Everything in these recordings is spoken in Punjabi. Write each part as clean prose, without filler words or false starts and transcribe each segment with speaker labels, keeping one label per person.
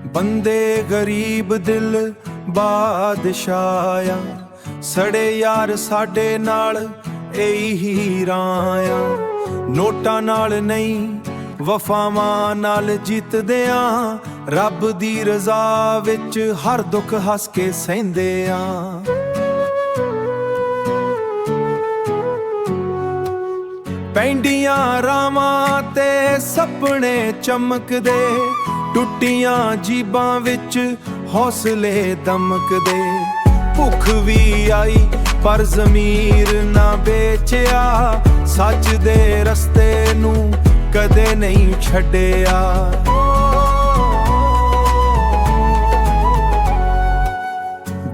Speaker 1: ਬੰਦੇ ਗਰੀਬ ਦਿਲ ਬਾਦਸ਼ਾਹ ਆ, ਸੜੇ ਯਾਰ ਸਾਡੇ ਨਾਲ ਇਹੀ ਰਾਇਆ। ਨੋਟਾਂ ਨਾਲ ਨਹੀਂ ਵਫਾਵਾਂ ਨਾਲ ਜਿੱਤਦੇ ਆਂ, ਰੱਬ ਦੀ ਰਜ਼ਾ ਵਿੱਚ ਹਰ ਦੁੱਖ ਹੱਸ ਕੇ ਸਹਿੰਦੇ ਆਂ। ਪੈਂਡੀਆਂ ਰਾਵਾਂ ਤੇ ਸੁਪਨੇ ਚਮਕਦੇ, ਟੁੱਟੀਆਂ ਜੀਬਾਂ ਵਿੱਚ ਹੌਸਲੇ ਦਮਕਦੇ। ਭੁੱਖ ਵੀ ਆਈ ਪਰ ਜ਼ਮੀਰ ਨਾ ਵੇਚਿਆ, ਸੱਚ ਦੇ ਰਸਤੇ ਨੂੰ ਕਦੇ ਨਹੀਂ ਛੱਡਿਆ।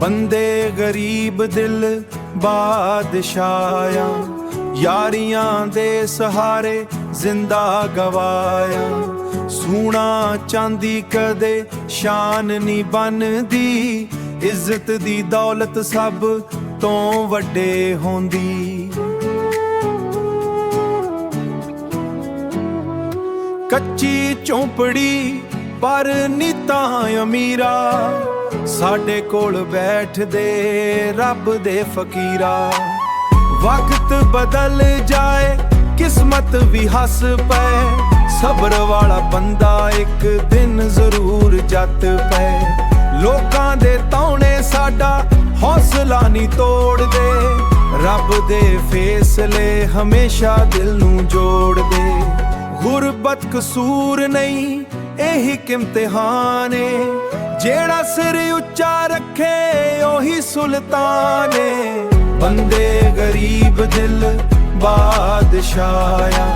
Speaker 1: ਬੰਦੇ ਗਰੀਬ ਦਿਲ ਬਾਦਸ਼ਾਹ ਆ, ਯਾਰੀਆਂ ਦੇ ਸਹਾਰੇ ਜ਼ਿੰਦਾ ਗਵਾਇਆ। ਸੋਨਾ ਚਾਂਦੀ ਕਦੇ ਸ਼ਾਨ ਨਹੀਂ ਬਣਦੀ, ਇੱਜ਼ਤ ਦੀ ਦੌਲਤ ਸਭ ਤੋਂ ਵੱਡੇ ਹੁੰਦੀ। ਕੱਚੀ ਝੌਂਪੜੀ ਪਰ ਨੀਤਾਂ ਅਮੀਰਾ, ਸਾਡੇ ਕੋਲ ਬੈਠਦੇ ਰੱਬ ਦੇ ਫਕੀਰਾ। ਵਕਤ ਬਦਲ ਜਾਏ ਕਿਸਮਤ ਵੀ ਹੱਸ ਪਏ, ਸਬਰ ਵਾਲਾ ਬੰਦਾ ਇੱਕ ਦਿਨ ਜ਼ਰੂਰ ਜੱਤ ਪਏ। ਲੋਕਾਂ ਦੇ ਤਾਉਣੇ ਸਾਡਾ ਹੌਸਲਾ ਨਹੀਂ ਤੋੜਦੇ, ਰੱਬ ਦੇ ਫੈਸਲੇ ਹਮੇਸ਼ਾ ਦਿਲ ਨੂੰ ਜੋੜਦੇ। ਗੁਰਬਤ ਕਸੂਰ ਨਹੀਂ ਇਹੀ ਇਮਤਿਹਾਨ ਏ, ਜਿਹੜਾ ਸਿਰ ਉੱਚਾ ਰੱਖੇ ਉਹੀ ਸੁਲਤਾਨ ਏ। ਬੰਦੇ ਗਰੀਬ ਦਿਲ ਬਾਦਸ਼ਾਹ ਆ,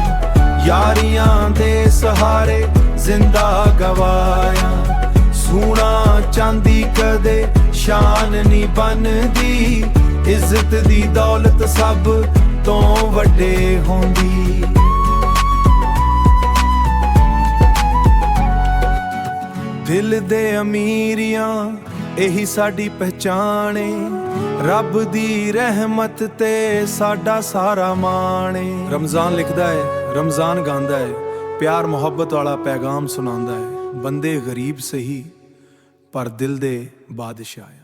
Speaker 1: ਯਾਰੀਆਂ ਦੇ ਸਹਾਰੇ ਜ਼ਿੰਦਾ ਗਵਾਇਆ। ਸੋਨਾ ਚਾਂਦੀ ਕਦੇ ਸ਼ਾਨ ਨਹੀਂ ਬਣਦੀ, ਇੱਜ਼ਤ ਦੀ ਦੌਲਤ ਸਭ ਤੋਂ ਵੱਡੇ ਹੁੰਦੀ। ਦਿਲ ਦੇ ਅਮੀਰੀਆਂ ਇਹੀ ਸਾਡੀ ਪਹਿਚਾਣ ਏ, ਰੱਬ ਦੀ ਰਹਿਮਤ ਤੇ ਸਾਡਾ ਸਾਰਾ ਮਾਣ ਏ। ਰਮਜ਼ਾਨ ਲਿਖਦਾ ਹੈ, ਰਮਜ਼ਾਨ ਗਾਉਂਦਾ ਹੈ, ਪਿਆਰ ਮੁਹੱਬਤ ਵਾਲਾ ਪੈਗਾਮ ਸੁਣਾਉਂਦਾ ਹੈ। ਬੰਦੇ ਗਰੀਬ ਸਹੀ ਪਰ ਦਿਲ ਦੇ ਬਾਦਸ਼ਾਹ।